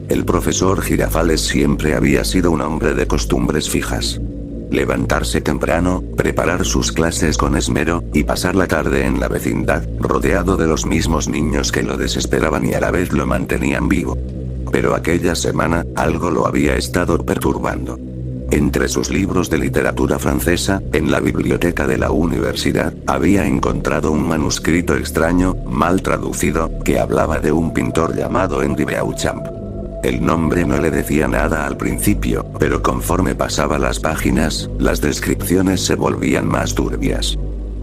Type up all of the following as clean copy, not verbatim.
El profesor Girafales siempre había sido un hombre de costumbres fijas. Levantarse temprano, preparar sus clases con esmero, y pasar la tarde en la vecindad, rodeado de los mismos niños que lo desesperaban y a la vez lo mantenían vivo. Pero aquella semana, algo lo había estado perturbando. Entre sus libros de literatura francesa, en la biblioteca de la universidad, había encontrado un manuscrito extraño, mal traducido, que hablaba de un pintor llamado Henri Beauchamp. El nombre no le decía nada al principio, pero conforme pasaba las páginas, las descripciones se volvían más turbias.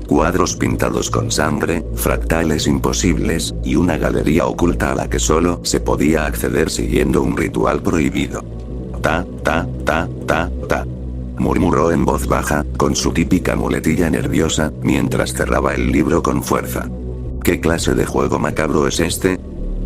Cuadros pintados con sangre, fractales imposibles, y una galería oculta a la que solo se podía acceder siguiendo un ritual prohibido. Ta, ta, ta, ta, ta. Murmuró en voz baja, con su típica muletilla nerviosa, mientras cerraba el libro con fuerza. ¿Qué clase de juego macabro es este?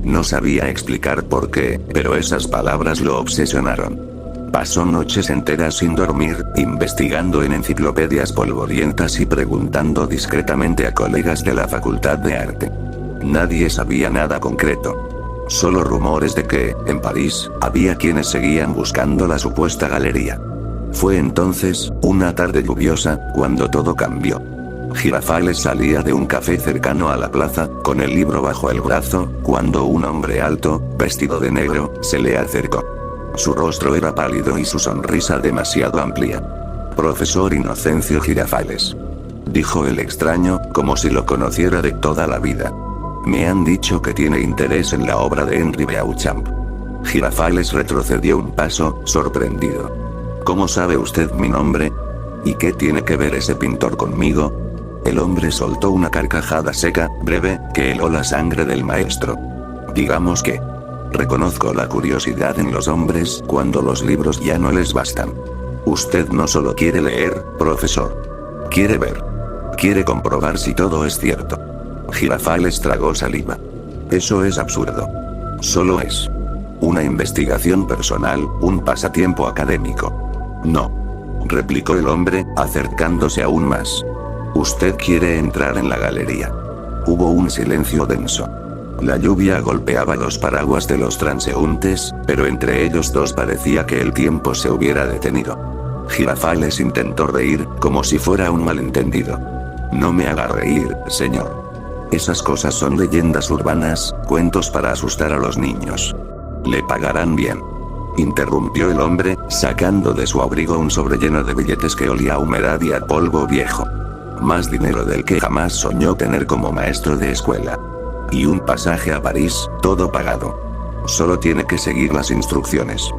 No sabía explicar por qué, pero esas palabras lo obsesionaron. Pasó noches enteras sin dormir, investigando en enciclopedias polvorientas y preguntando discretamente a colegas de la Facultad de Arte. Nadie sabía nada concreto. Solo rumores de que, en París, había quienes seguían buscando la supuesta galería. Fue entonces, una tarde lluviosa, cuando todo cambió. Girafales salía de un café cercano a la plaza, con el libro bajo el brazo, cuando un hombre alto, vestido de negro, se le acercó. Su rostro era pálido y su sonrisa demasiado amplia. «Profesor Inocencio Girafales», dijo el extraño, como si lo conociera de toda la vida. «Me han dicho que tiene interés en la obra de Henri Beauchamp». Girafales retrocedió un paso, sorprendido. «¿Cómo sabe usted mi nombre? ¿Y qué tiene que ver ese pintor conmigo?» El hombre soltó una carcajada seca, breve, que heló la sangre del maestro. «Digamos que reconozco la curiosidad en los hombres cuando los libros ya no les bastan. Usted no solo quiere leer, profesor. Quiere ver. Quiere comprobar si todo es cierto». Girafales tragó saliva. «Eso es absurdo. Solo es una investigación personal, un pasatiempo académico». «No», replicó el hombre, acercándose aún más. «Usted quiere entrar en la galería». Hubo un silencio denso. La lluvia golpeaba los paraguas de los transeúntes, pero entre ellos dos parecía que el tiempo se hubiera detenido. Girafales intentó reír, como si fuera un malentendido. «No me haga reír, señor. Esas cosas son leyendas urbanas, cuentos para asustar a los niños. Le pagarán bien», interrumpió el hombre, sacando de su abrigo un sobre lleno de billetes que olía a humedad y a polvo viejo. Más dinero del que jamás soñó tener como maestro de escuela. Y un pasaje a París, todo pagado. Solo tiene que seguir las instrucciones.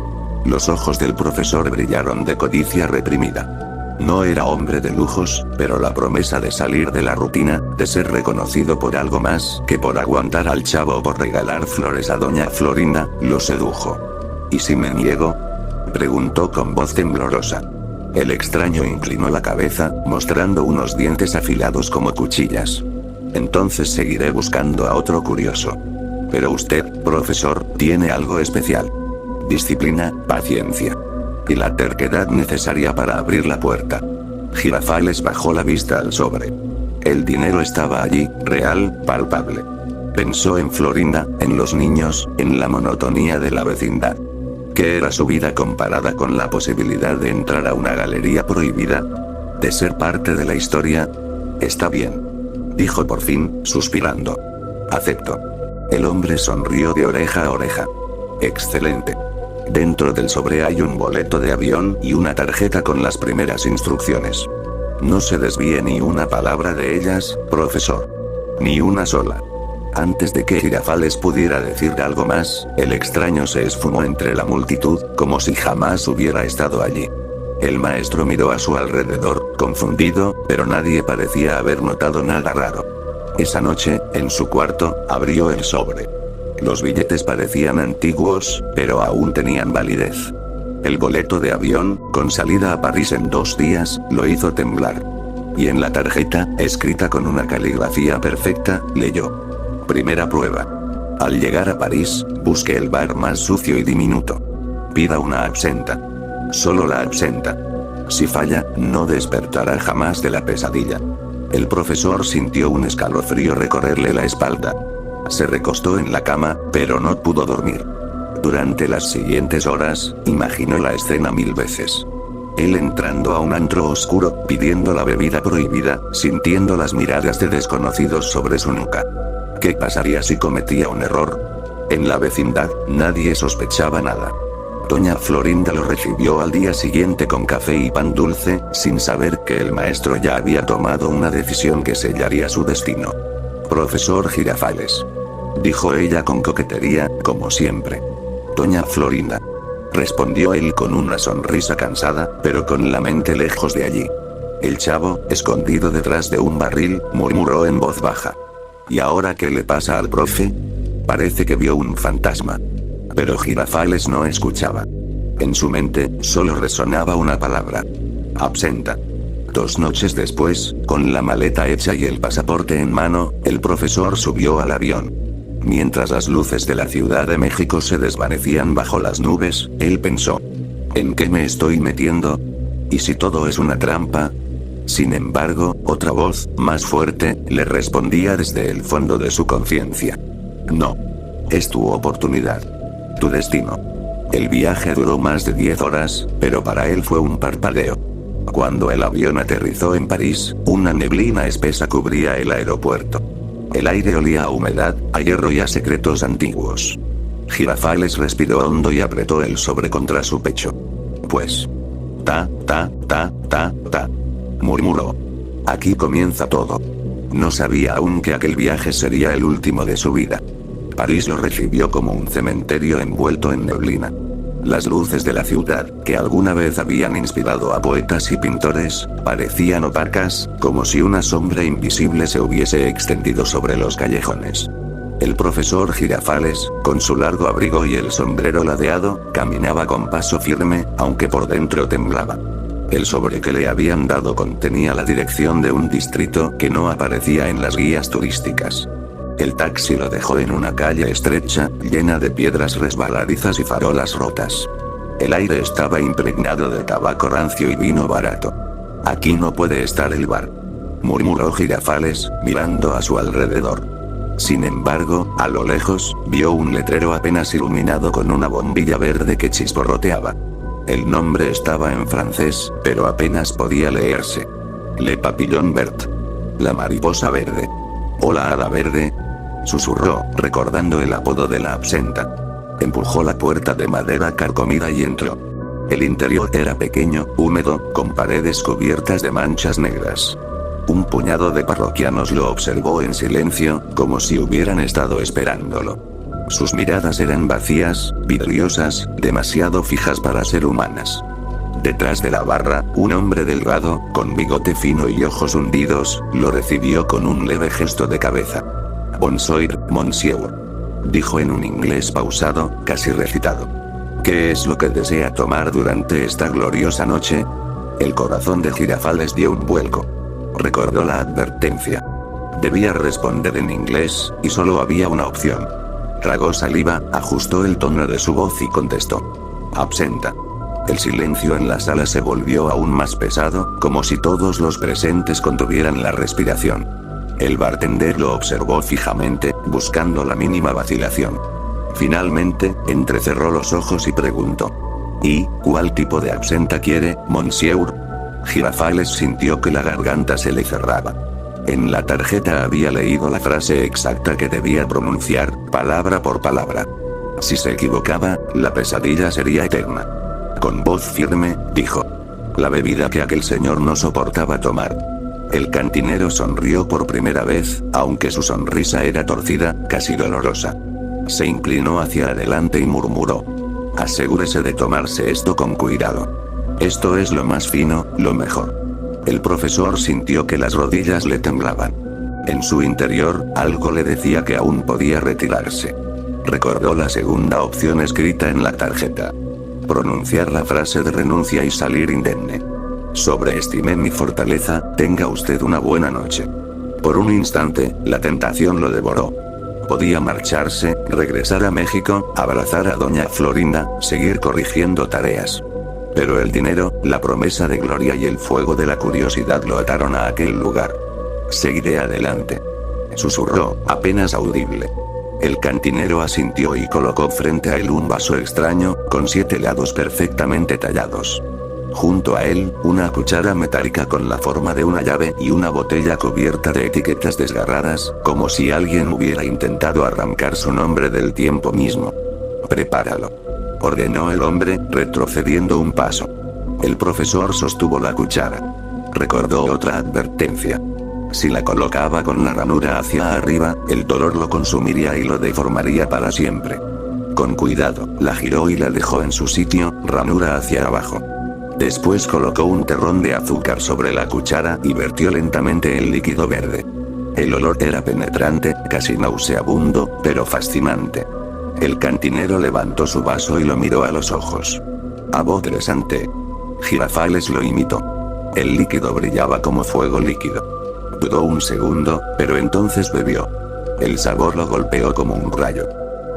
Los ojos del profesor brillaron de codicia reprimida. No era hombre de lujos, pero la promesa de salir de la rutina, de ser reconocido por algo más que por aguantar al chavo o por regalar flores a doña Florinda, lo sedujo. «¿Y si me niego?», preguntó con voz temblorosa. El extraño inclinó la cabeza, mostrando unos dientes afilados como cuchillas. «Entonces seguiré buscando a otro curioso. Pero usted, profesor, tiene algo especial. Disciplina, paciencia. Y la terquedad necesaria para abrir la puerta». Girafales bajó la vista al sobre. El dinero estaba allí, real, palpable. Pensó en Florinda, en los niños, en la monotonía de la vecindad. ¿Qué era su vida comparada con la posibilidad de entrar a una galería prohibida? ¿De ser parte de la historia? «Está bien», dijo por fin, suspirando. «Acepto». El hombre sonrió de oreja a oreja. «Excelente. Dentro del sobre hay un boleto de avión y una tarjeta con las primeras instrucciones. No se desvíe ni una palabra de ellas, profesor. Ni una sola». Antes de que Girafales pudiera decir algo más, el extraño se esfumó entre la multitud, como si jamás hubiera estado allí. El maestro miró a su alrededor, confundido, pero nadie parecía haber notado nada raro. Esa noche, en su cuarto, abrió el sobre. Los billetes parecían antiguos, pero aún tenían validez. El boleto de avión, con salida a París en 2 días, lo hizo temblar. Y en la tarjeta, escrita con una caligrafía perfecta, leyó: «Primera prueba. Al llegar a París, busque el bar más sucio y diminuto. Pida una absenta. Solo la absenta. Si falla, no despertará jamás de la pesadilla». El profesor sintió un escalofrío recorrerle la espalda. Se recostó en la cama, pero no pudo dormir. Durante las siguientes horas, imaginó la escena 1000 veces. Él entrando a un antro oscuro, pidiendo la bebida prohibida, sintiendo las miradas de desconocidos sobre su nuca. ¿Qué pasaría si cometía un error? En la vecindad, nadie sospechaba nada. Doña Florinda lo recibió al día siguiente con café y pan dulce, sin saber que el maestro ya había tomado una decisión que sellaría su destino. Profesor Girafales, dijo ella con coquetería, como siempre. Doña Florinda, respondió él con una sonrisa cansada, pero con la mente lejos de allí. El chavo, escondido detrás de un barril, murmuró en voz baja. ¿Y ahora qué le pasa al profe? Parece que vio un fantasma. Pero Girafales no escuchaba. En su mente, solo resonaba una palabra. Absenta. 2 noches después, con la maleta hecha y el pasaporte en mano, el profesor subió al avión. Mientras las luces de la Ciudad de México se desvanecían bajo las nubes, él pensó: ¿en qué me estoy metiendo? ¿Y si todo es una trampa? Sin embargo, otra voz, más fuerte, le respondía desde el fondo de su conciencia. No. Es tu oportunidad. Tu destino. El viaje duró más de 10 horas, pero para él fue un parpadeo. Cuando el avión aterrizó en París, una neblina espesa cubría el aeropuerto. El aire olía a humedad, a hierro y a secretos antiguos. Girafales respiró hondo y apretó el sobre contra su pecho. Pues. Ta, murmuró. Aquí comienza todo. No sabía aún que aquel viaje sería el último de su vida. París lo recibió como un cementerio envuelto en neblina. Las luces de la ciudad, que alguna vez habían inspirado a poetas y pintores, parecían opacas, como si una sombra invisible se hubiese extendido sobre los callejones. El profesor Girafales, con su largo abrigo y el sombrero ladeado, caminaba con paso firme, aunque por dentro temblaba. El sobre que le habían dado contenía la dirección de un distrito que no aparecía en las guías turísticas. El taxi lo dejó en una calle estrecha, llena de piedras resbaladizas y farolas rotas. El aire estaba impregnado de tabaco rancio y vino barato. Aquí no puede estar el bar, murmuró Girafales, mirando a su alrededor. Sin embargo, a lo lejos, vio un letrero apenas iluminado con una bombilla verde que chisporroteaba. El nombre estaba en francés, pero apenas podía leerse. Le Papillon Vert. La mariposa verde. O la hada verde, susurró, recordando el apodo de la absenta. Empujó la puerta de madera carcomida y entró. El interior era pequeño, húmedo, con paredes cubiertas de manchas negras. Un puñado de parroquianos lo observó en silencio, como si hubieran estado esperándolo. Sus miradas eran vacías, vidriosas, demasiado fijas para ser humanas. Detrás de la barra, un hombre delgado, con bigote fino y ojos hundidos, lo recibió con un leve gesto de cabeza. Bonsoir, monsieur, dijo en un inglés pausado, casi recitado. ¿Qué es lo que desea tomar durante esta gloriosa noche? El corazón de Girafales dio un vuelco. Recordó la advertencia. Debía responder en inglés, y solo había una opción. Tragó saliva, ajustó el tono de su voz y contestó. Absenta. El silencio en la sala se volvió aún más pesado, como si todos los presentes contuvieran la respiración. El bartender lo observó fijamente, buscando la mínima vacilación. Finalmente, entrecerró los ojos y preguntó. ¿Y cuál tipo de absenta quiere, monsieur? Girafales sintió que la garganta se le cerraba. En la tarjeta había leído la frase exacta que debía pronunciar, palabra por palabra. Si se equivocaba, la pesadilla sería eterna. Con voz firme, dijo. La bebida que aquel señor no soportaba tomar. El cantinero sonrió por primera vez, aunque su sonrisa era torcida, casi dolorosa. Se inclinó hacia adelante y murmuró. Asegúrese de tomarse esto con cuidado. Esto es lo más fino, lo mejor. El profesor sintió que las rodillas le temblaban. En su interior, algo le decía que aún podía retirarse. Recordó la segunda opción escrita en la tarjeta. Pronunciar la frase de renuncia y salir indemne. Sobreestimé mi fortaleza, tenga usted una buena noche. Por un instante, la tentación lo devoró. Podía marcharse, regresar a México, abrazar a doña Florinda, seguir corrigiendo tareas. Pero el dinero, la promesa de gloria y el fuego de la curiosidad lo ataron a aquel lugar. Seguiré adelante. Susurró, apenas audible. El cantinero asintió y colocó frente a él un vaso extraño, con 7 lados perfectamente tallados. Junto a él, una cuchara metálica con la forma de una llave y una botella cubierta de etiquetas desgarradas, como si alguien hubiera intentado arrancar su nombre del tiempo mismo. «Prepáralo», ordenó el hombre, retrocediendo un paso. El profesor sostuvo la cuchara. Recordó otra advertencia. Si la colocaba con la ranura hacia arriba, el dolor lo consumiría y lo deformaría para siempre. Con cuidado, la giró y la dejó en su sitio, ranura hacia abajo. Después colocó un terrón de azúcar sobre la cuchara y vertió lentamente el líquido verde. El olor era penetrante, casi nauseabundo, pero fascinante. El cantinero levantó su vaso y lo miró a los ojos. A voz resante. Girafales lo imitó. El líquido brillaba como fuego líquido. Dudó un segundo, pero entonces bebió. El sabor lo golpeó como un rayo.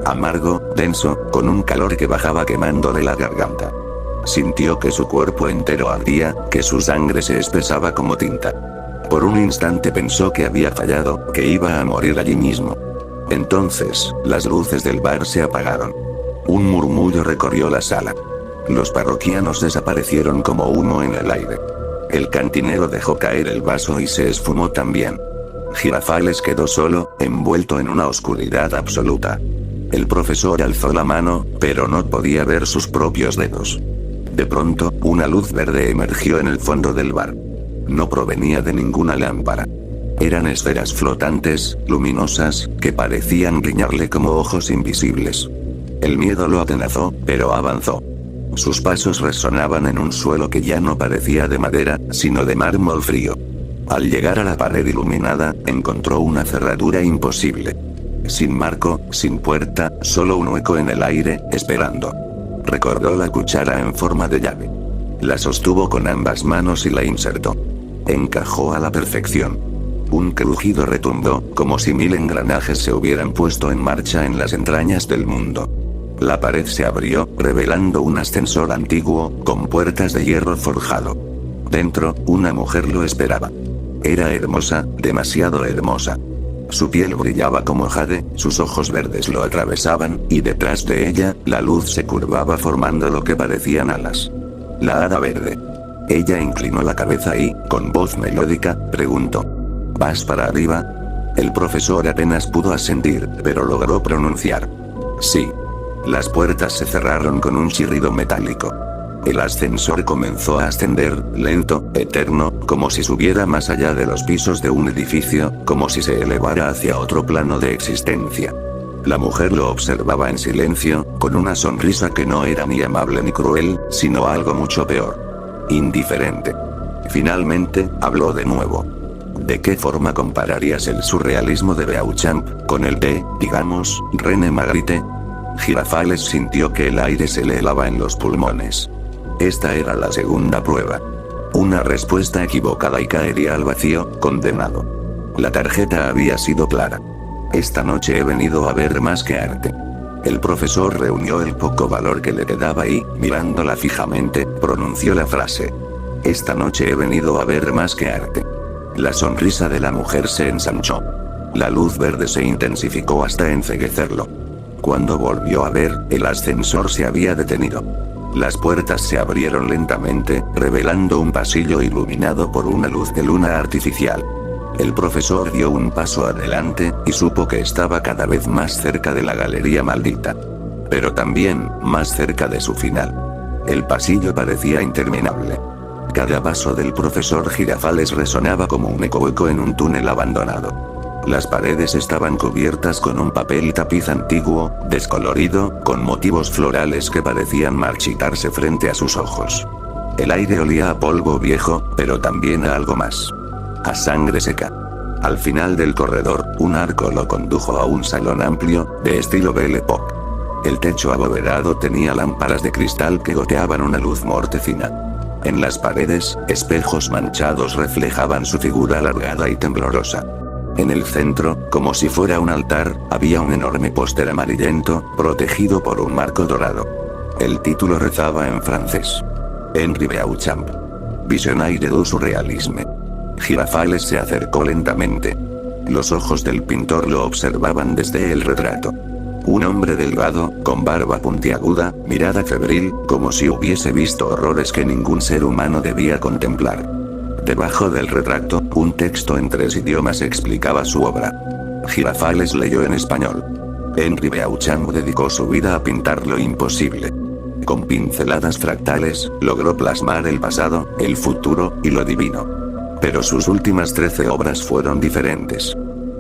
Amargo, denso, con un calor que bajaba quemándole la garganta. Sintió que su cuerpo entero ardía, que su sangre se espesaba como tinta. Por un instante pensó que había fallado, que iba a morir allí mismo. Entonces, las luces del bar se apagaron. Un murmullo recorrió la sala. Los parroquianos desaparecieron como humo en el aire. El cantinero dejó caer el vaso y se esfumó también. Girafales quedó solo, envuelto en una oscuridad absoluta. El profesor alzó la mano, pero no podía ver sus propios dedos. De pronto, una luz verde emergió en el fondo del bar. No provenía de ninguna lámpara. Eran esferas flotantes, luminosas, que parecían guiñarle como ojos invisibles. El miedo lo atenazó, pero avanzó. Sus pasos resonaban en un suelo que ya no parecía de madera, sino de mármol frío. Al llegar a la pared iluminada, encontró una cerradura imposible. Sin marco, sin puerta, solo un hueco en el aire, esperando. Recordó la cuchara en forma de llave. La sostuvo con ambas manos y la insertó. Encajó a la perfección. Un crujido retumbó, como si 1000 engranajes se hubieran puesto en marcha en las entrañas del mundo. La pared se abrió, revelando un ascensor antiguo, con puertas de hierro forjado. Dentro, una mujer lo esperaba. Era hermosa, demasiado hermosa. Su piel brillaba como jade, sus ojos verdes lo atravesaban, y detrás de ella, la luz se curvaba formando lo que parecían alas. La hada verde. Ella inclinó la cabeza y, con voz melódica, preguntó: ¿Vas para arriba? El profesor apenas pudo asentir, pero logró pronunciar: sí. Las puertas se cerraron con un chirrido metálico. El ascensor comenzó a ascender, lento, eterno, como si subiera más allá de los pisos de un edificio, como si se elevara hacia otro plano de existencia. La mujer lo observaba en silencio, con una sonrisa que no era ni amable ni cruel, sino algo mucho peor. Indiferente. Finalmente, habló de nuevo. ¿De qué forma compararías el surrealismo de Beauchamp con el de, digamos, René Magritte? Girafales sintió que el aire se le helaba en los pulmones. Esta era la segunda prueba. Una respuesta equivocada y caería al vacío, condenado. La tarjeta había sido clara. Esta noche he venido a ver más que arte. El profesor reunió el poco valor que le quedaba y, mirándola fijamente, pronunció la frase. Esta noche he venido a ver más que arte. La sonrisa de la mujer se ensanchó. La luz verde se intensificó hasta enceguecerlo. Cuando volvió a ver, el ascensor se había detenido. Las puertas se abrieron lentamente, revelando un pasillo iluminado por una luz de luna artificial. El profesor dio un paso adelante, y supo que estaba cada vez más cerca de la galería maldita. Pero también, más cerca de su final. El pasillo parecía interminable. Cada paso del profesor Girafales resonaba como un eco hueco en un túnel abandonado. Las paredes estaban cubiertas con un papel tapiz antiguo, descolorido, con motivos florales que parecían marchitarse frente a sus ojos. El aire olía a polvo viejo, pero también a algo más. A sangre seca. Al final del corredor, un arco lo condujo a un salón amplio, de estilo Belle Époque. El techo abovedado tenía lámparas de cristal que goteaban una luz mortecina. En las paredes, espejos manchados reflejaban su figura alargada y temblorosa. En el centro, como si fuera un altar, había un enorme póster amarillento, protegido por un marco dorado. El título rezaba en francés: Henri Beauchamp. Visionnaire du surrealisme. Girafales se acercó lentamente. Los ojos del pintor lo observaban desde el retrato. Un hombre delgado, con barba puntiaguda, mirada febril, como si hubiese visto horrores que ningún ser humano debía contemplar. Debajo del retrato, un texto en 3 idiomas explicaba su obra. Girafales leyó en español. Henri Beauchamp dedicó su vida a pintar lo imposible. Con pinceladas fractales, logró plasmar el pasado, el futuro, y lo divino. Pero sus últimas 13 obras fueron diferentes.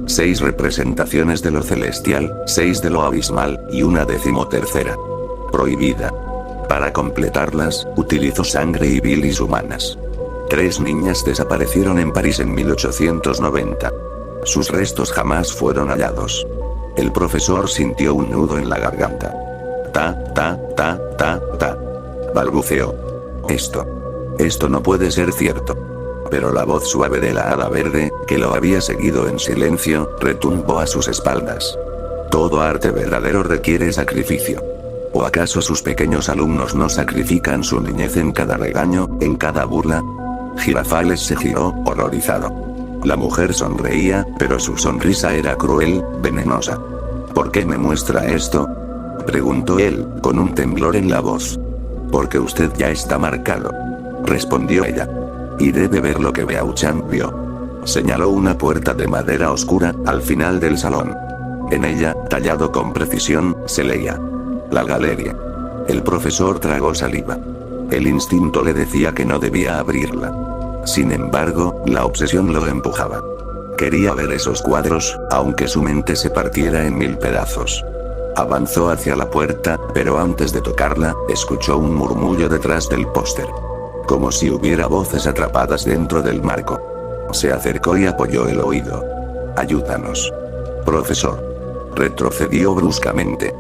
6 representaciones de lo celestial, 6 de lo abismal, y una 13ª. Prohibida. Para completarlas, utilizó sangre y bilis humanas. 3 niñas desaparecieron en París en 1890. Sus restos jamás fueron hallados. El profesor sintió un nudo en la garganta. Ta, ta, ta, ta, ta. Balbuceó. Esto no puede ser cierto. Pero la voz suave de la hada verde, que lo había seguido en silencio, retumbó a sus espaldas. Todo arte verdadero requiere sacrificio. ¿O acaso sus pequeños alumnos no sacrifican su niñez en cada regaño, en cada burla? Girafales se giró, horrorizado. La mujer sonreía, pero su sonrisa era cruel, venenosa. ¿Por qué me muestra esto?, preguntó él, con un temblor en la voz. Porque usted ya está marcado, respondió ella. Y debe ver lo que Beauchamp vio. Señaló una puerta de madera oscura, al final del salón. En ella, tallado con precisión, se leía: la galería. El profesor tragó saliva. El instinto le decía que no debía abrirla. Sin embargo, la obsesión lo empujaba. Quería ver esos cuadros, aunque su mente se partiera en 1000 pedazos. Avanzó hacia la puerta, pero antes de tocarla, escuchó un murmullo detrás del póster. Como si hubiera voces atrapadas dentro del marco. Se acercó y apoyó el oído. Ayúdanos, profesor. Retrocedió bruscamente.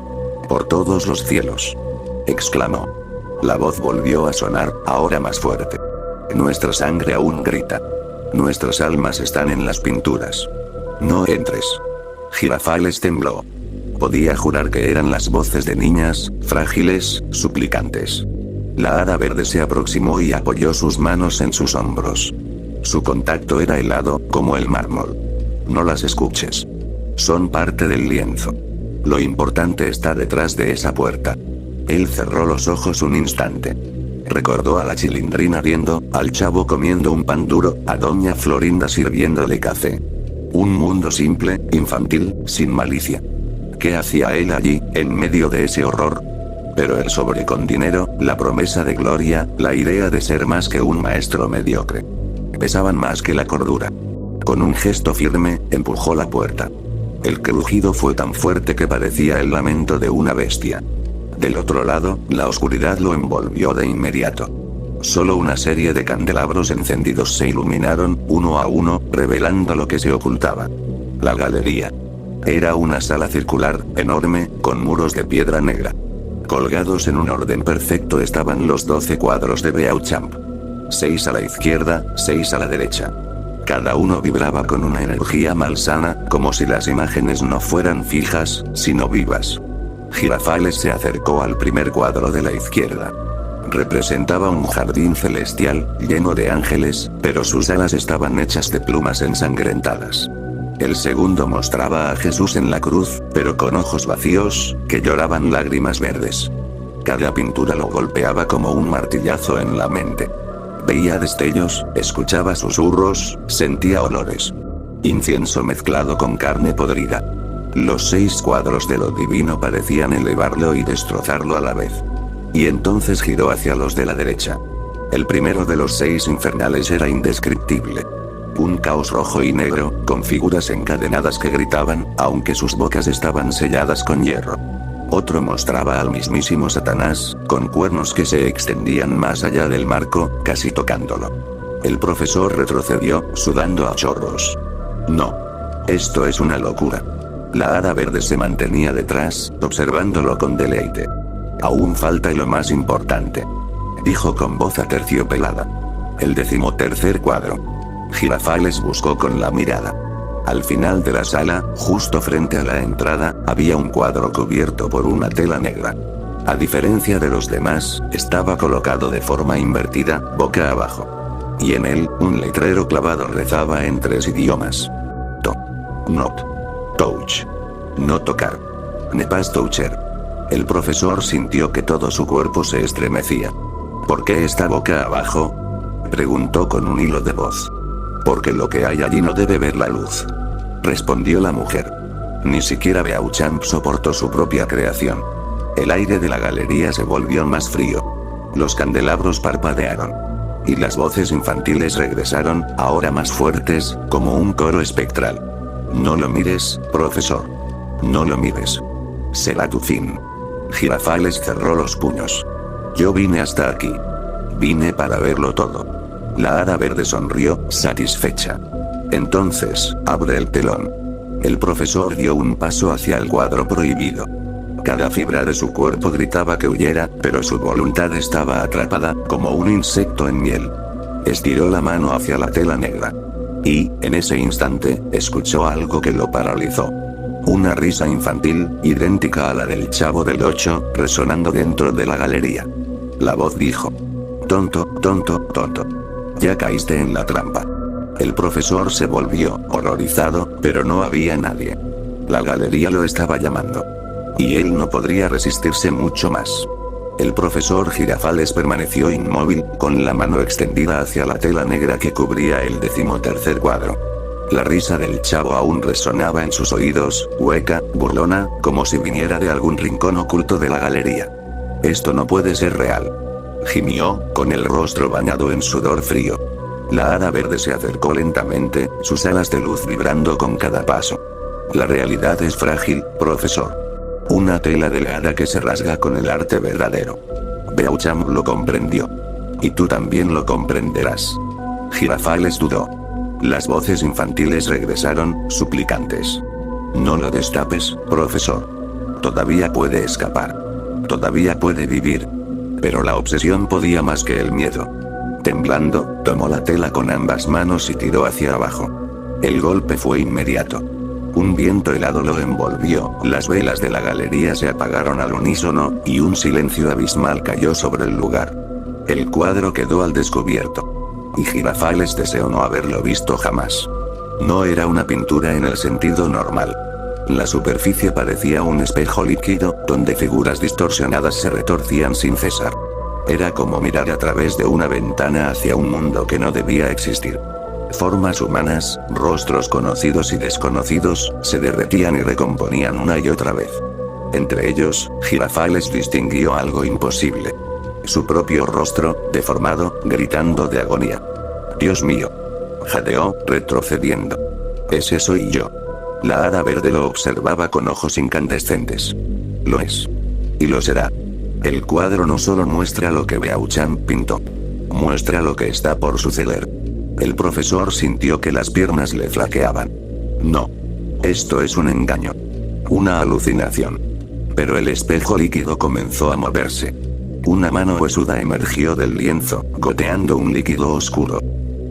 Por todos los cielos, exclamó. La voz volvió a sonar, ahora más fuerte. Nuestra sangre aún grita. Nuestras almas están en las pinturas. No entres. Girafales tembló. Podía jurar que eran las voces de niñas, frágiles, suplicantes. La hada verde se aproximó y apoyó sus manos en sus hombros. Su contacto era helado, como el mármol. No las escuches. Son parte del lienzo. Lo importante está detrás de esa puerta. Él cerró los ojos un instante. Recordó a la chilindrina riendo, al chavo comiendo un pan duro, a doña Florinda sirviéndole café. Un mundo simple, infantil, sin malicia. ¿Qué hacía él allí, en medio de ese horror? Pero el sobre con dinero, la promesa de gloria, la idea de ser más que un maestro mediocre, pesaban más que la cordura. Con un gesto firme, empujó la puerta. El crujido fue tan fuerte que parecía el lamento de una bestia. Del otro lado, la oscuridad lo envolvió de inmediato. Solo una serie de candelabros encendidos se iluminaron, uno a uno, revelando lo que se ocultaba. La galería. Era una sala circular, enorme, con muros de piedra negra. Colgados en un orden perfecto estaban los 12 cuadros de Beauchamp. 6 a la izquierda, 6 a la derecha. Cada uno vibraba con una energía malsana, como si las imágenes no fueran fijas, sino vivas. Girafales se acercó al primer cuadro de la izquierda. Representaba un jardín celestial, lleno de ángeles, pero sus alas estaban hechas de plumas ensangrentadas. El segundo mostraba a Jesús en la cruz, pero con ojos vacíos, que lloraban lágrimas verdes. Cada pintura lo golpeaba como un martillazo en la mente. Veía destellos, escuchaba susurros, sentía olores. Incienso mezclado con carne podrida. Los 6 cuadros de lo divino parecían elevarlo y destrozarlo a la vez. Y entonces giró hacia los de la derecha. El primero de los 6 infernales era indescriptible. Un caos rojo y negro, con figuras encadenadas que gritaban, aunque sus bocas estaban selladas con hierro. Otro mostraba al mismísimo Satanás, con cuernos que se extendían más allá del marco, casi tocándolo. El profesor retrocedió, sudando a chorros. No. Esto es una locura. La hada verde se mantenía detrás, observándolo con deleite. Aún falta lo más importante, dijo con voz aterciopelada. El 13º cuadro. Girafales buscó con la mirada. Al final de la sala, justo frente a la entrada, había un cuadro cubierto por una tela negra. A diferencia de los demás, estaba colocado de forma invertida, boca abajo. Y en él, un letrero clavado rezaba en 3 idiomas. To. Not touch. No tocar. Nepas toucher. El profesor sintió que todo su cuerpo se estremecía. ¿Por qué está boca abajo?, preguntó con un hilo de voz. Porque lo que hay allí no debe ver la luz, respondió la mujer. Ni siquiera Beauchamp soportó su propia creación. El aire de la galería se volvió más frío. Los candelabros parpadearon. Y las voces infantiles regresaron, ahora más fuertes, como un coro espectral. No lo mires, profesor. No lo mires. Será tu fin. Girafales cerró los puños. Yo vine hasta aquí. Vine para verlo todo. La hada verde sonrió, satisfecha. Entonces, abre el telón. El profesor dio un paso hacia el cuadro prohibido. Cada fibra de su cuerpo gritaba que huyera, pero su voluntad estaba atrapada, como un insecto en miel. Estiró la mano hacia la tela negra. Y, en ese instante, escuchó algo que lo paralizó. Una risa infantil, idéntica a la del Chavo del Ocho, resonando dentro de la galería. La voz dijo: tonto, tonto, tonto. Ya caíste en la trampa. El profesor se volvió, horrorizado, pero no había nadie. La galería lo estaba llamando. Y él no podría resistirse mucho más. El profesor Girafales permaneció inmóvil, con la mano extendida hacia la tela negra que cubría el 13º cuadro. La risa del Chavo aún resonaba en sus oídos, hueca, burlona, como si viniera de algún rincón oculto de la galería. Esto no puede ser real, gimió, con el rostro bañado en sudor frío. La hada verde se acercó lentamente, sus alas de luz vibrando con cada paso. La realidad es frágil, profesor. Una tela delgada que se rasga con el arte verdadero. Beauchamp lo comprendió. Y tú también lo comprenderás. Girafales dudó. Las voces infantiles regresaron, suplicantes. No lo destapes, profesor. Todavía puede escapar. Todavía puede vivir. Pero la obsesión podía más que el miedo. Temblando, tomó la tela con ambas manos y tiró hacia abajo. El golpe fue inmediato. Un viento helado lo envolvió, las velas de la galería se apagaron al unísono, y un silencio abismal cayó sobre el lugar. El cuadro quedó al descubierto. Y Girafales deseó no haberlo visto jamás. No era una pintura en el sentido normal. La superficie parecía un espejo líquido, donde figuras distorsionadas se retorcían sin cesar. Era como mirar a través de una ventana hacia un mundo que no debía existir. Formas humanas, rostros conocidos y desconocidos, se derretían y recomponían una y otra vez. Entre ellos, Girafales distinguió algo imposible. Su propio rostro, deformado, gritando de agonía. Dios mío. Jadeó, retrocediendo. Ese soy yo. La hada verde lo observaba con ojos incandescentes. Lo es. Y lo será. El cuadro no solo muestra lo que Beauchamp pintó. Muestra lo que está por suceder. El profesor sintió que las piernas le flaqueaban. No. Esto es un engaño. Una alucinación. Pero el espejo líquido comenzó a moverse. Una mano huesuda emergió del lienzo, goteando un líquido oscuro.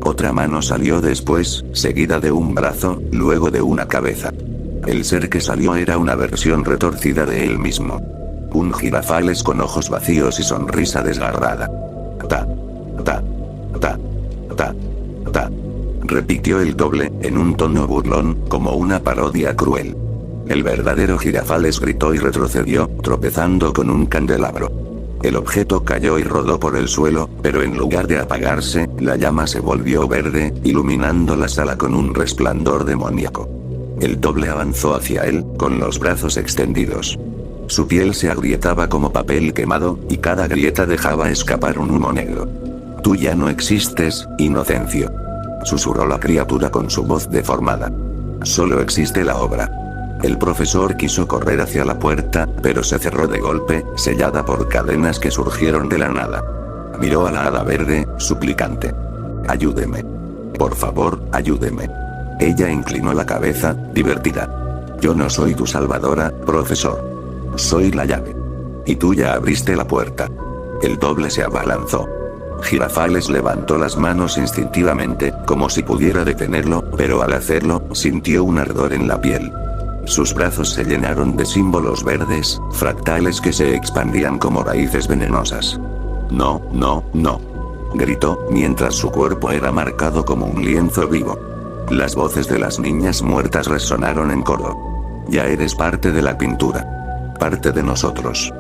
Otra mano salió después, seguida de un brazo, luego de una cabeza. El ser que salió era una versión retorcida de él mismo. Un Girafales con ojos vacíos y sonrisa desgarrada. Ta. Ta. Ta. Ta. Ta. Repitió el doble, en un tono burlón, como una parodia cruel. El verdadero Girafales gritó y retrocedió, tropezando con un candelabro. El objeto cayó y rodó por el suelo, pero en lugar de apagarse, la llama se volvió verde, iluminando la sala con un resplandor demoníaco. El doble avanzó hacia él, con los brazos extendidos. Su piel se agrietaba como papel quemado, y cada grieta dejaba escapar un humo negro. Tú ya no existes, Inocencio. Susurró la criatura con su voz deformada. Solo existe la obra. El profesor quiso correr hacia la puerta, pero se cerró de golpe, sellada por cadenas que surgieron de la nada. Miró a la hada verde, suplicante. Ayúdeme. Por favor, ayúdeme. Ella inclinó la cabeza, divertida. Yo no soy tu salvadora, profesor. Soy la llave. Y tú ya abriste la puerta. El doble se abalanzó. Girafales levantó las manos instintivamente, como si pudiera detenerlo, pero al hacerlo, sintió un ardor en la piel. Sus brazos se llenaron de símbolos verdes, fractales que se expandían como raíces venenosas. No, no, no. Gritó, mientras su cuerpo era marcado como un lienzo vivo. Las voces de las niñas muertas resonaron en coro. Ya eres parte de la pintura. Parte de nosotros.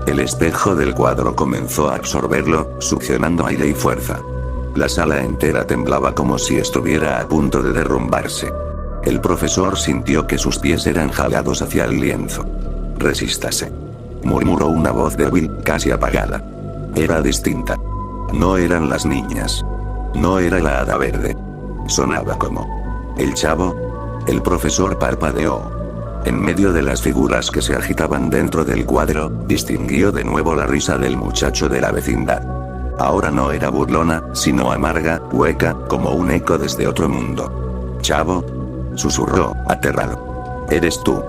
El espejo del cuadro comenzó a absorberlo, succionando aire y fuerza. La sala entera temblaba como si estuviera a punto de derrumbarse. El profesor sintió que sus pies eran jalados hacia el lienzo. Resístase. Murmuró una voz débil, casi apagada. Era distinta. No eran las niñas. No era la hada verde. Sonaba como... ¿El chavo? El profesor parpadeó. En medio de las figuras que se agitaban dentro del cuadro, distinguió de nuevo la risa del muchacho de la vecindad. Ahora no era burlona, sino amarga, hueca, como un eco desde otro mundo. «Chavo», susurró, aterrado. «Eres tú».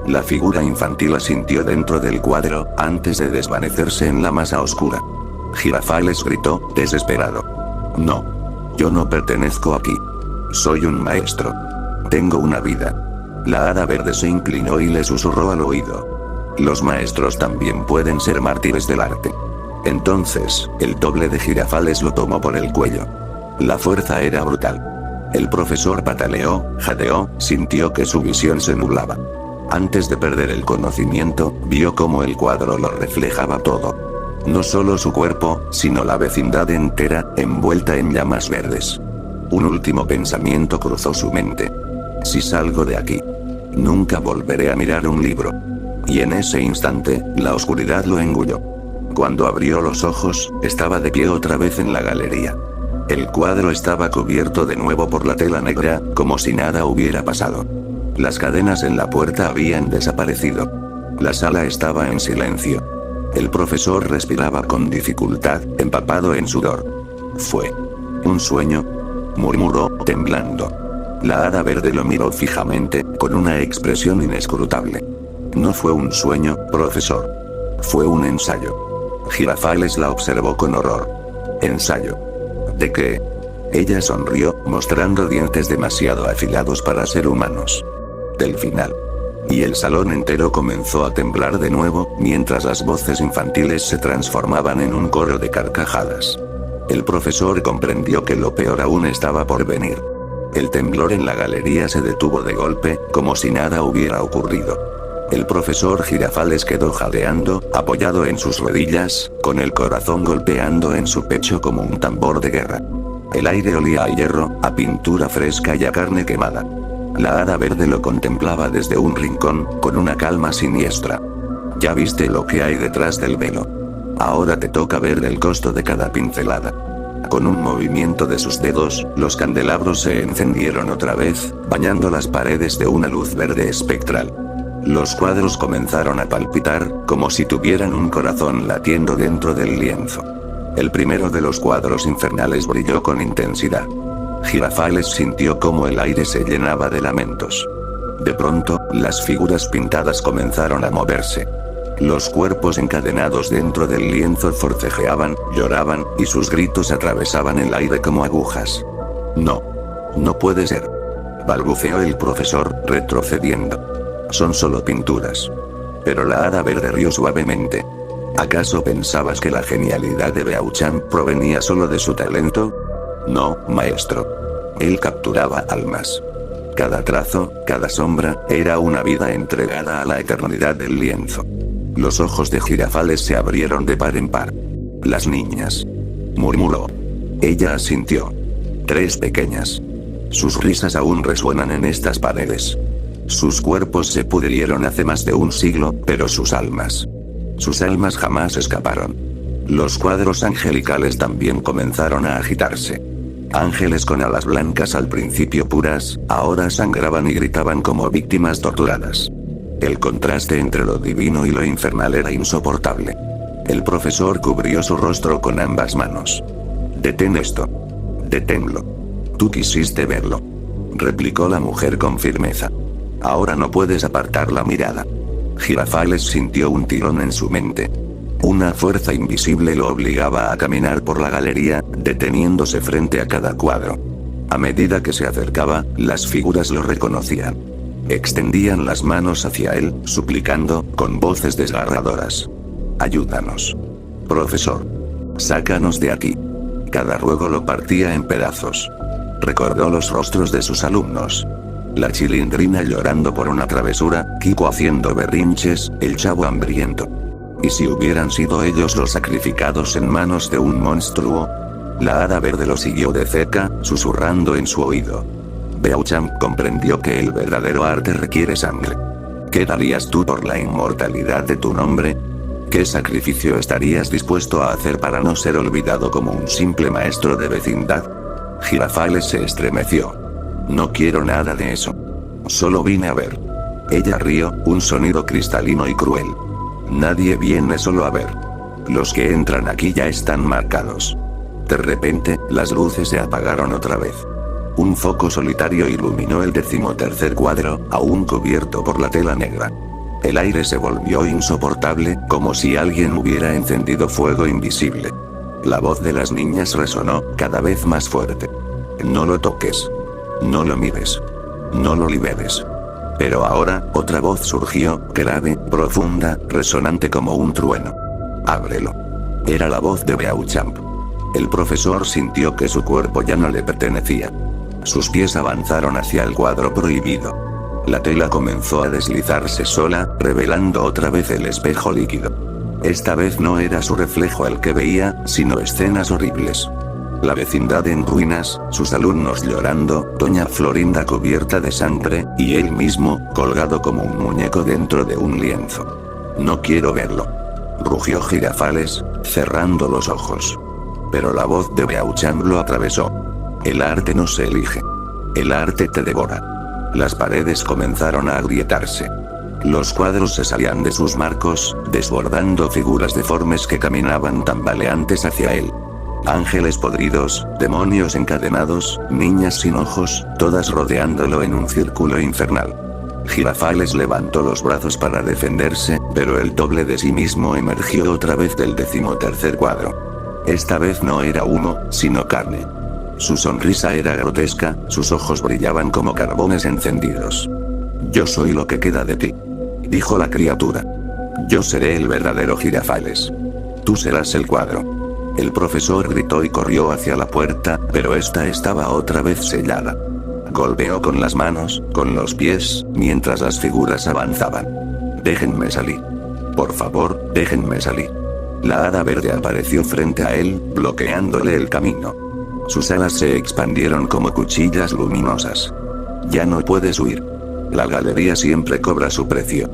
La figura infantil asintió dentro del cuadro, antes de desvanecerse en la masa oscura. Girafales gritó, desesperado. «No. Yo no pertenezco aquí. Soy un maestro. Tengo una vida». La hada verde se inclinó y le susurró al oído. «Los maestros también pueden ser mártires del arte». Entonces, el doble de Girafales lo tomó por el cuello. La fuerza era brutal. El profesor pataleó, jadeó, sintió que su visión se nublaba. Antes de perder el conocimiento, vio cómo el cuadro lo reflejaba todo. No solo su cuerpo, sino la vecindad entera, envuelta en llamas verdes. Un último pensamiento cruzó su mente. Si salgo de aquí, nunca volveré a mirar un libro. Y en ese instante, la oscuridad lo engulló. Cuando abrió los ojos, estaba de pie otra vez en la galería. El cuadro estaba cubierto de nuevo por la tela negra, como si nada hubiera pasado. Las cadenas en la puerta habían desaparecido. La sala estaba en silencio. El profesor respiraba con dificultad, empapado en sudor. «Fue un sueño», murmuró, temblando. La hada verde lo miró fijamente, con una expresión inescrutable. «No fue un sueño, profesor. Fue un ensayo». Girafales la observó con horror. «¿Ensayo? ¿De qué?». Ella sonrió, mostrando dientes demasiado afilados para ser humanos. «Del final». Y el salón entero comenzó a temblar de nuevo, mientras las voces infantiles se transformaban en un coro de carcajadas. El profesor comprendió que lo peor aún estaba por venir. El temblor en la galería se detuvo de golpe, como si nada hubiera ocurrido. El profesor Girafales quedó jadeando, apoyado en sus rodillas, con el corazón golpeando en su pecho como un tambor de guerra. El aire olía a hierro, a pintura fresca y a carne quemada. La hada verde lo contemplaba desde un rincón, con una calma siniestra. «Ya viste lo que hay detrás del velo. Ahora te toca ver el costo de cada pincelada». Con un movimiento de sus dedos, los candelabros se encendieron otra vez, bañando las paredes de una luz verde espectral. Los cuadros comenzaron a palpitar, como si tuvieran un corazón latiendo dentro del lienzo. El primero de los cuadros infernales brilló con intensidad. Girafales sintió cómo el aire se llenaba de lamentos. De pronto, las figuras pintadas comenzaron a moverse. Los cuerpos encadenados dentro del lienzo forcejeaban, lloraban, y sus gritos atravesaban el aire como agujas. «No. No puede ser», balbuceó el profesor, retrocediendo. «Son solo pinturas». Pero la hada verde rió suavemente. «¿Acaso pensabas que la genialidad de Beauchamp provenía solo de su talento? No, maestro. Él capturaba almas. Cada trazo, cada sombra, era una vida entregada a la eternidad del lienzo». Los ojos de Girafales se abrieron de par en par. «Las niñas», murmuró. Ella asintió. «3 pequeñas. Sus risas aún resuenan en estas paredes. Sus cuerpos se pudrieron hace más de un siglo, pero sus almas jamás escaparon». Los cuadros angelicales también comenzaron a agitarse. Ángeles con alas blancas al principio puras, ahora sangraban y gritaban como víctimas torturadas. El contraste entre lo divino y lo infernal era insoportable. El profesor cubrió su rostro con ambas manos. «Detén esto. Deténlo. Tú quisiste verlo», replicó la mujer con firmeza. «Ahora no puedes apartar la mirada». Girafales sintió un tirón en su mente. Una fuerza invisible lo obligaba a caminar por la galería, deteniéndose frente a cada cuadro. A medida que se acercaba, las figuras lo reconocían. Extendían las manos hacia él, suplicando, con voces desgarradoras. «Ayúdanos. Profesor. Sácanos de aquí». Cada ruego lo partía en pedazos. recordó los rostros de sus alumnos. La Chilindrina llorando por una travesura, Kiko haciendo berrinches, el Chavo hambriento. ¿Y si hubieran sido ellos los sacrificados en manos de un monstruo? La Hada Verde lo siguió de cerca, susurrando en su oído. Beauchamp comprendió que el verdadero arte requiere sangre. ¿Qué darías tú por la inmortalidad de tu nombre? ¿Qué sacrificio estarías dispuesto a hacer para no ser olvidado como un simple maestro de vecindad? Girafales se estremeció. No quiero nada de eso. Solo vine a ver. Ella rió, un sonido cristalino y cruel. Nadie viene solo a ver. Los que entran aquí ya están marcados. De repente, las luces se apagaron otra vez. Un foco solitario iluminó el 13º cuadro, aún cubierto por la tela negra. El aire se volvió insoportable, como si alguien hubiera encendido fuego invisible. La voz de las niñas resonó, cada vez más fuerte. No lo toques. No lo mires. No lo liberes. Pero ahora, otra voz surgió, grave, profunda, resonante como un trueno. Ábrelo. Era la voz de Beauchamp. El profesor sintió que su cuerpo ya no le pertenecía. Sus pies avanzaron hacia el cuadro prohibido. La tela comenzó a deslizarse sola, revelando otra vez el espejo líquido. Esta vez no era su reflejo el que veía, sino escenas horribles. La vecindad en ruinas, sus alumnos llorando, doña Florinda cubierta de sangre, y él mismo, colgado como un muñeco dentro de un lienzo. No quiero verlo. Rugió Girafales, cerrando los ojos. Pero la voz de Beauchamp lo atravesó. El arte no se elige. El arte te devora. Las paredes comenzaron a agrietarse. Los cuadros se salían de sus marcos, desbordando figuras deformes que caminaban tambaleantes hacia él. Ángeles podridos, demonios encadenados, niñas sin ojos, todas rodeándolo en un círculo infernal. Girafales levantó los brazos para defenderse, pero el doble de sí mismo emergió otra vez del 13º cuadro. Esta vez no era humo, sino carne. Su sonrisa era grotesca, sus ojos brillaban como carbones encendidos. Yo soy lo que queda de ti, dijo la criatura. Yo seré el verdadero Girafales. Tú serás el cuadro. El profesor gritó y corrió hacia la puerta, pero esta estaba otra vez sellada. Golpeó con las manos, con los pies, mientras las figuras avanzaban. Déjenme salir. Por favor, déjenme salir. La Hada Verde apareció frente a él, bloqueándole el camino. Sus alas se expandieron como cuchillas luminosas. Ya no puedes huir. La galería siempre cobra su precio.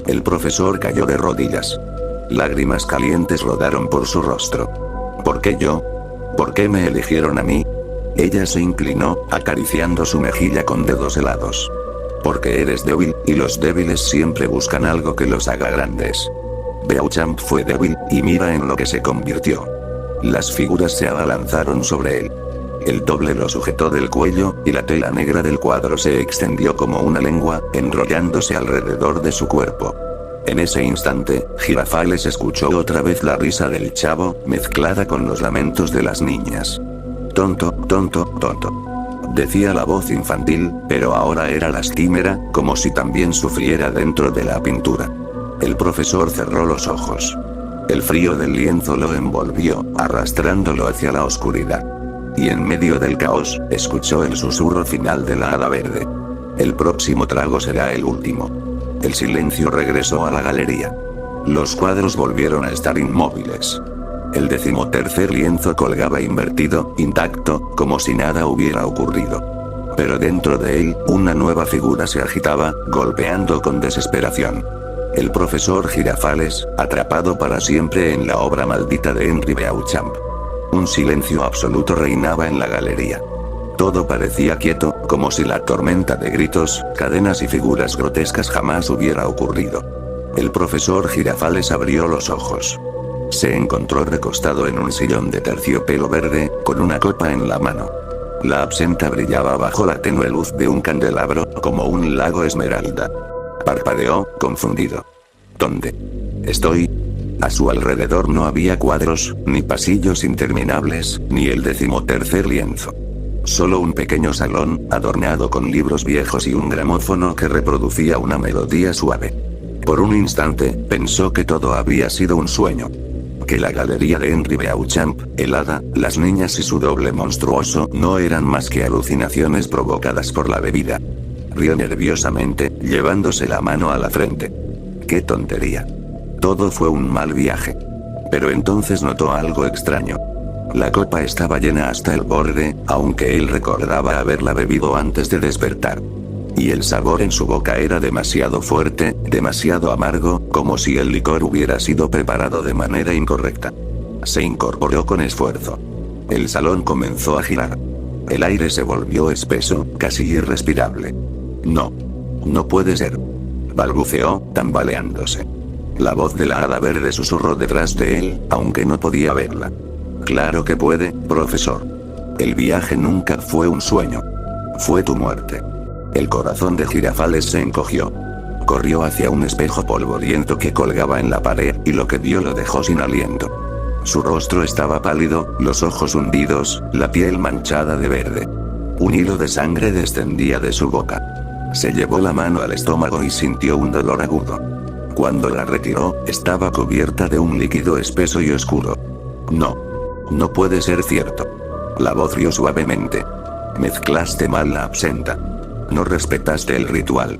El profesor cayó de rodillas. Lágrimas calientes rodaron por su rostro. ¿Por qué yo? ¿Por qué me eligieron a mí? Ella se inclinó, acariciando su mejilla con dedos helados. Porque eres débil, y los débiles siempre buscan algo que los haga grandes. Beauchamp fue débil, y mira en lo que se convirtió. Las figuras se abalanzaron sobre él. El doble lo sujetó del cuello, y la tela negra del cuadro se extendió como una lengua, enrollándose alrededor de su cuerpo. En ese instante, Girafales escuchó otra vez la risa del Chavo, mezclada con los lamentos de las niñas. Tonto, tonto, tonto. Decía la voz infantil, pero ahora era lastimera, como si también sufriera dentro de la pintura. El profesor cerró los ojos. El frío del lienzo lo envolvió, arrastrándolo hacia la oscuridad. Y en medio del caos, escuchó el susurro final de la Hada Verde. El próximo trago será el último. El silencio regresó a la galería. Los cuadros volvieron a estar inmóviles. El 13º lienzo colgaba invertido, intacto, como si nada hubiera ocurrido. Pero dentro de él, una nueva figura se agitaba, golpeando con desesperación. El profesor Girafales, atrapado para siempre en la obra maldita de Henri Beauchamp. Un silencio absoluto reinaba en la galería. Todo parecía quieto, como si la tormenta de gritos, cadenas y figuras grotescas jamás hubiera ocurrido. El profesor Girafales abrió los ojos. Se encontró recostado en un sillón de terciopelo verde, con una copa en la mano. La absenta brillaba bajo la tenue luz de un candelabro, como un lago esmeralda. Parpadeó, confundido. ¿Dónde estoy? A su alrededor no había cuadros, ni pasillos interminables, ni el 13º lienzo. Solo un pequeño salón, adornado con libros viejos y un gramófono que reproducía una melodía suave. Por un instante, pensó que todo había sido un sueño. que la galería de Henry Beauchamp, el hada, las niñas y su doble monstruoso no eran más que alucinaciones provocadas por la bebida. Rió nerviosamente, llevándose la mano a la frente. ¡Qué tontería! Todo fue un mal viaje. Pero entonces notó algo extraño. La copa estaba llena hasta el borde, aunque él recordaba haberla bebido antes de despertar. Y el sabor en su boca era demasiado fuerte, demasiado amargo, como si el licor hubiera sido preparado de manera incorrecta. Se incorporó con esfuerzo. El salón comenzó a girar. El aire se volvió espeso, casi irrespirable. No. No puede ser. Balbuceó, tambaleándose. La voz de la hada verde susurró detrás de él, aunque no podía verla. Claro que puede, profesor. El viaje nunca fue un sueño. Fue tu muerte. El corazón de Girafales se encogió. Corrió hacia un espejo polvoriento que colgaba en la pared, y lo que vio lo dejó sin aliento. Su rostro estaba pálido, los ojos hundidos, la piel manchada de verde. Un hilo de sangre descendía de su boca. Se llevó la mano al estómago y sintió un dolor agudo. Cuando la retiró, estaba cubierta de un líquido espeso y oscuro. No. No puede ser cierto. La voz rió suavemente. Mezclaste mal la absenta. No respetaste el ritual.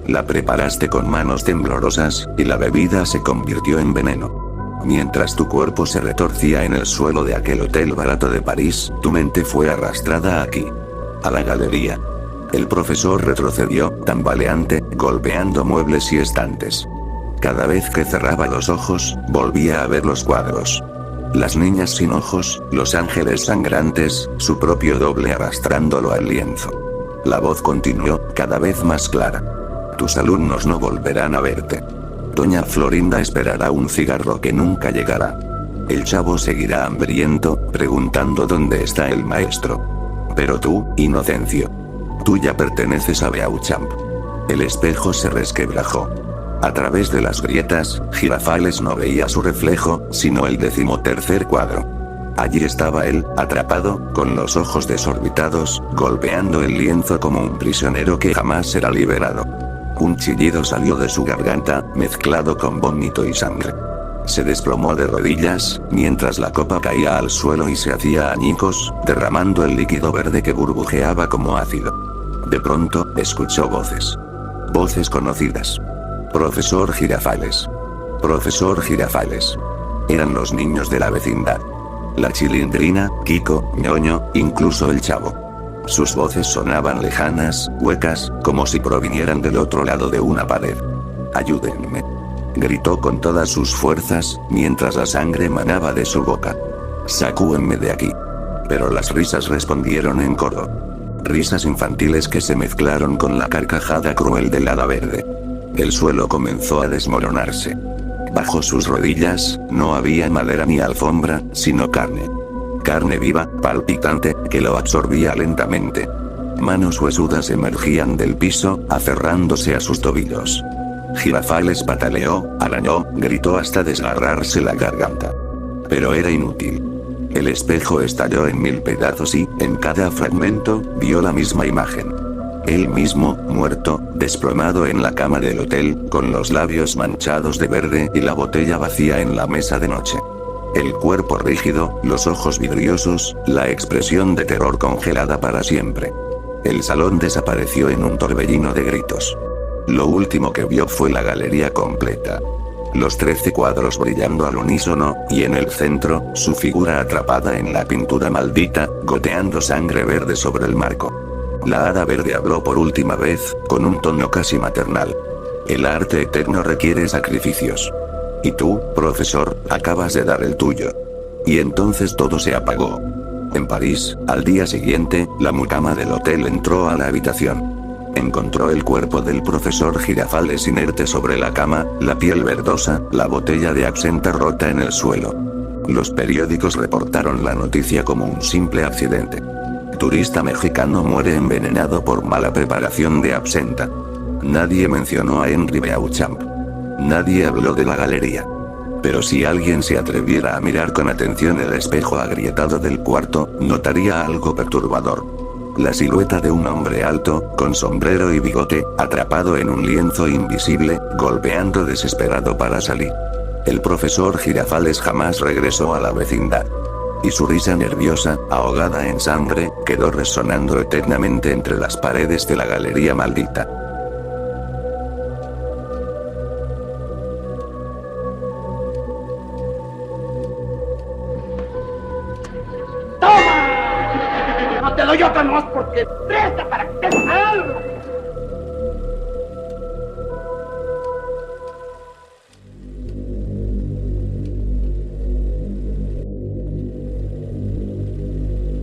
La preparaste con manos temblorosas, y la bebida se convirtió en veneno. Mientras tu cuerpo se retorcía en el suelo de aquel hotel barato de París, tu mente fue arrastrada aquí. A la galería. El profesor retrocedió, tambaleante, golpeando muebles y estantes. Cada vez que cerraba los ojos, volvía a ver los cuadros. Las niñas sin ojos, los ángeles sangrantes, su propio doble arrastrándolo al lienzo. La voz continuó, cada vez más clara. Tus alumnos no volverán a verte. Doña Florinda esperará un cigarro que nunca llegará. El chavo seguirá hambriento, preguntando dónde está el maestro. Pero tú, Inocencio. Tú ya perteneces a Beauchamp. El espejo se resquebrajó. A través de las grietas, Girafales no veía su reflejo, sino el 13º cuadro. Allí estaba él, atrapado, con los ojos desorbitados, golpeando el lienzo como un prisionero que jamás será liberado. Un chillido salió de su garganta, mezclado con vómito y sangre. Se desplomó de rodillas, mientras la copa caía al suelo y se hacía añicos, derramando el líquido verde que burbujeaba como ácido. De pronto, escuchó voces. Voces conocidas. Profesor Girafales. Profesor Girafales. Eran los niños de la vecindad. La Chilindrina, Kiko, Ñoño, incluso el chavo. Sus voces sonaban lejanas, huecas, como si provinieran del otro lado de una pared. Ayúdenme. Gritó con todas sus fuerzas, mientras la sangre manaba de su boca. Sacúdenme de aquí. Pero las risas respondieron en coro. Risas infantiles que se mezclaron con la carcajada cruel del hada verde. El suelo comenzó a desmoronarse. Bajo sus rodillas, no había madera ni alfombra, sino carne. Carne viva, palpitante, que lo absorbía lentamente. Manos huesudas emergían del piso, aferrándose a sus tobillos. Girafales pataleó, arañó, gritó hasta desgarrarse la garganta. Pero era inútil. El espejo estalló en 1000 pedazos y, en cada fragmento, vio la misma imagen. Él mismo, muerto, desplomado en la cama del hotel, con los labios manchados de verde y la botella vacía en la mesa de noche. El cuerpo rígido, los ojos vidriosos, la expresión de terror congelada para siempre. El salón desapareció en un torbellino de gritos. Lo último que vio fue la galería completa. Los 13 cuadros brillando al unísono, y en el centro, su figura atrapada en la pintura maldita, goteando sangre verde sobre el marco. La hada verde habló por última vez, con un tono casi maternal. El arte eterno requiere sacrificios. Y tú, profesor, acabas de dar el tuyo. Y entonces todo se apagó. En París, al día siguiente, la mucama del hotel entró a la habitación. Encontró el cuerpo del profesor Girafales inerte sobre la cama, la piel verdosa, la botella de absenta rota en el suelo. Los periódicos reportaron la noticia como un simple accidente. Turista mexicano muere envenenado por mala preparación de absenta. Nadie mencionó a Henry Beauchamp. Nadie habló de la galería. Pero si alguien se atreviera a mirar con atención el espejo agrietado del cuarto, notaría algo perturbador. La silueta de un hombre alto, con sombrero y bigote, atrapado en un lienzo invisible, golpeando desesperado para salir. El profesor Girafales jamás regresó a la vecindad. Y su risa nerviosa, ahogada en sangre, quedó resonando eternamente entre las paredes de la galería maldita. ¡Toma! No te doy otra más porque presta para que te salga.